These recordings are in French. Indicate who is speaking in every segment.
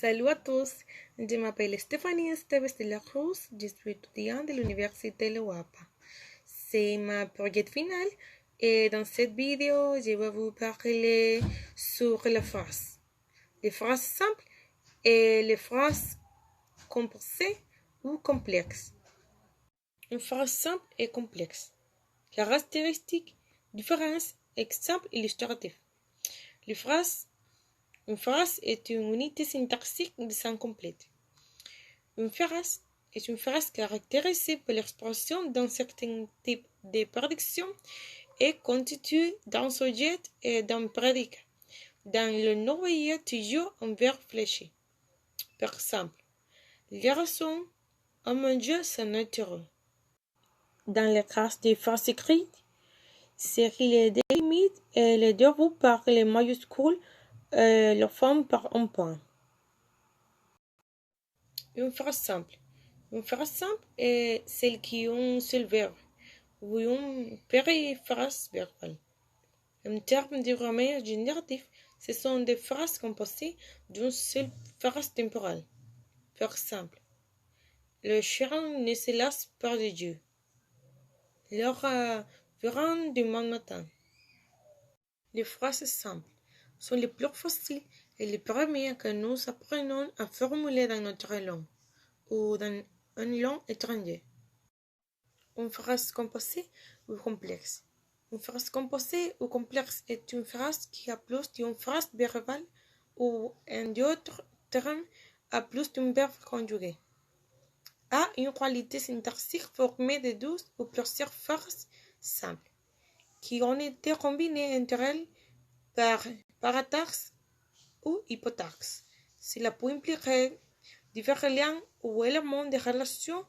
Speaker 1: Salut à tous, je m'appelle Stéphanie Esteves de la Cruz, je suis étudiante de l'Université de l'UAPA. C'est ma projet finale et dans cette vidéo, je vais vous parler sur les phrases simples et les phrases composées ou complexes. Une phrase simple et complexe. Caractéristiques, différences, exemples illustratifs. Une phrase est une unité syntaxique de sens complète. Une phrase est une phrase caractérisée par l'expression d'un certain type de prédiction et constituée d'un sujet et d'un prédicat. Dans le noyau, toujours un verbe fléché. Par exemple, les raisons à manger sa nature. Dans le cas des phrases écrites, c'est qu'il est délimite et les début par les majuscules et la fin par un point. Une phrase simple. Une phrase simple est celle qui a un seul verbe ou une périphrase verbale. En termes de grammaire générative, ce sont des phrases composées d'une seule phrase temporale. Par exemple, le chien ne se lasse pas de Dieu. L'heure verra demain matin. Les phrases simples sont les plus faciles et les premières que nous apprenons à formuler dans notre langue ou dans une langue étrangère. Une phrase composée ou complexe. Une phrase composée ou complexe est une phrase qui a plus d'une phrase verbale ou, en d'autres termes, a plus d'un verbe conjugué. A une qualité syntaxique formée de 12 ou plusieurs phrases simples qui ont été combinées entre elles par parataxe ou hypotaxe. Cela peut impliquer divers liens ou éléments de relation,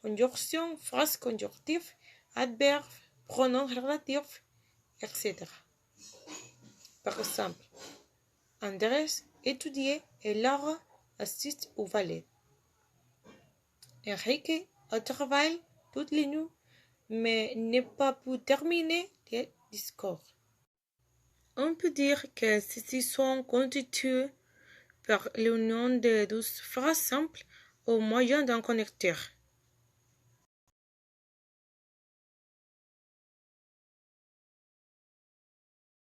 Speaker 1: conjonction, phrase conjonctive, adverbe, pronom relatif, etc. Par exemple, Andrés étudie et Laura assiste au ballet. Enrique travaille toutes les nuits, mais n'a pas pu terminer le discours. On peut dire que ceux-ci sont constitués par l'union de 12 phrases simples au moyen d'un connecteur.